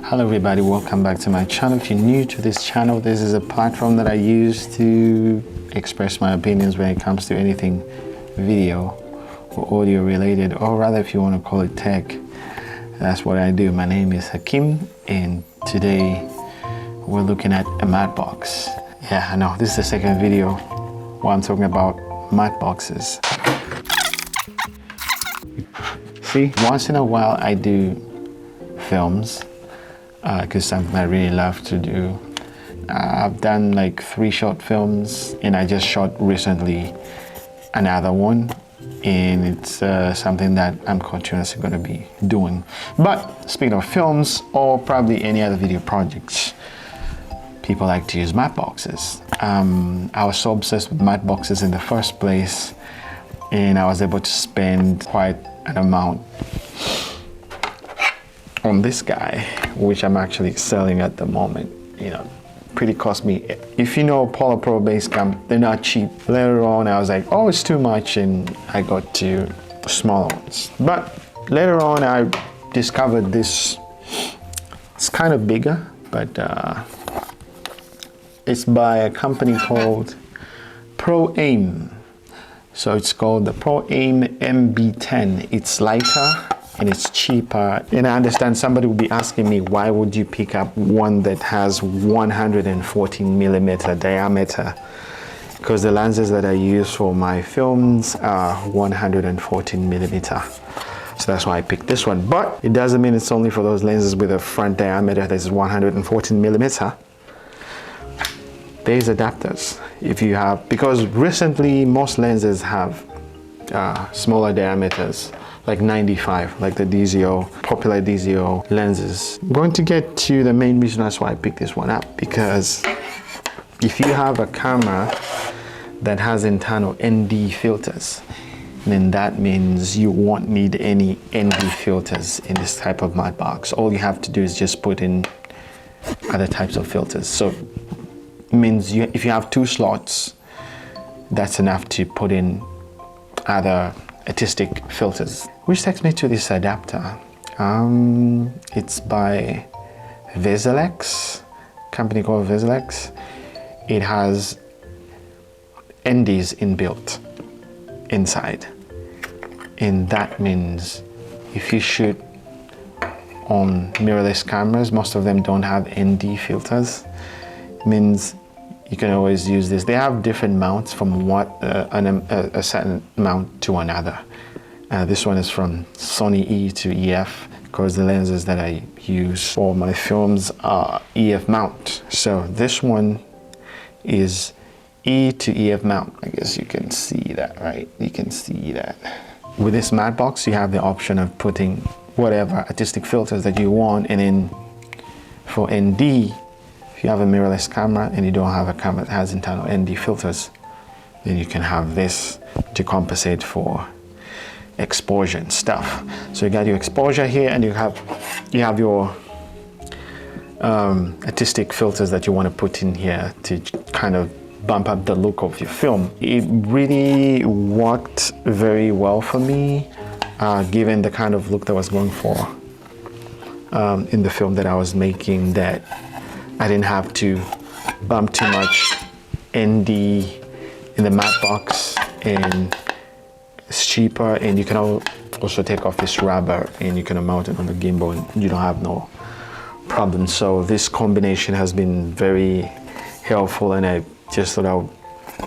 Hello everybody, welcome back to my channel. If you're new to this channel, this is a platform that I use to express my opinions when it comes to anything video or audio related, or rather if you want to call it tech, that's what I do. My name is Hakim and today we're looking at a matte box. Yeah, I know, this is the second video where I'm talking about matte boxes. See, once in a while I do films because something I really love to do. I've done like 3 short films and I just shot recently another one, and it's something that I'm continuously going to be doing. But speaking of films or probably any other video projects, people like to use matte boxes. I was so obsessed with matte boxes in the first place, and I was able to spend quite an amount on this guy, which I'm actually selling at the moment. You know, pretty cost me. If you know Polar Pro base cam, they're not cheap. Later on I was like, oh, it's too much, and I got to smaller ones. But later on I discovered this. It's kind of bigger, but it's by a company called Proaim. So it's called the Proaim MB10. It's lighter and it's cheaper. And I understand somebody will be asking me, why would you pick up one that has 114 millimeter diameter? Because the lenses that I use for my films are 114 millimeter. So that's why I picked this one. But it doesn't mean it's only for those lenses with a front diameter that is 114 millimeter. There's adapters if you have, because recently most lenses have smaller diameters, like 95, like the DZO, popular DZO lenses. I'm going to get to the main reason that's why I picked this one up, because if you have a camera that has internal ND filters, then that means you won't need any ND filters in this type of matte box. All you have to do is just put in other types of filters. So means if you have 2 slots, that's enough to put in other artistic filters. Which takes me to this adapter. It's by Vizelex, company called Vizelex. It has NDs inbuilt inside, and that means if you shoot on mirrorless cameras, most of them don't have ND filters. Means you can always use this. They have different mounts from a certain mount to another. This one is from Sony E to EF, because the lenses that I use for my films are EF mount. So this one is E to EF mount. I guess you can see that, right? You can see that. With this matte box, you have the option of putting whatever artistic filters that you want, and then for ND, if you have a mirrorless camera and you don't have a camera that has internal ND filters, then you can have this to compensate for exposure and stuff. So you got your exposure here, and you have your artistic filters that you want to put in here to kind of bump up the look of your film. It really worked very well for me, given the kind of look that I was going for in the film that I was making, that I didn't have to bump too much ND in the matte box, and it's cheaper, and you can also take off this rubber and you can mount it on the gimbal and you don't have no problem. So this combination has been very helpful, and I just thought I would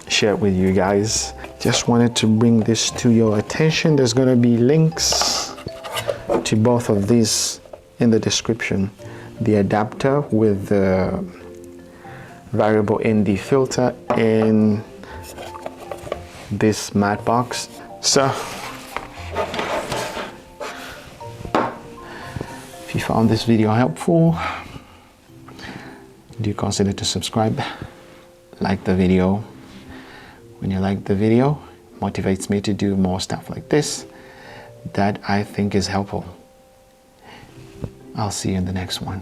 share it with you guys. Just wanted to bring this to your attention. There's going to be links to both of these in the description. The adapter with the variable ND filter and this matte box. So if you found this video helpful, do consider to subscribe, like the video. When you like the video, it motivates me to do more stuff like this that I think is helpful. I'll see you in the next one.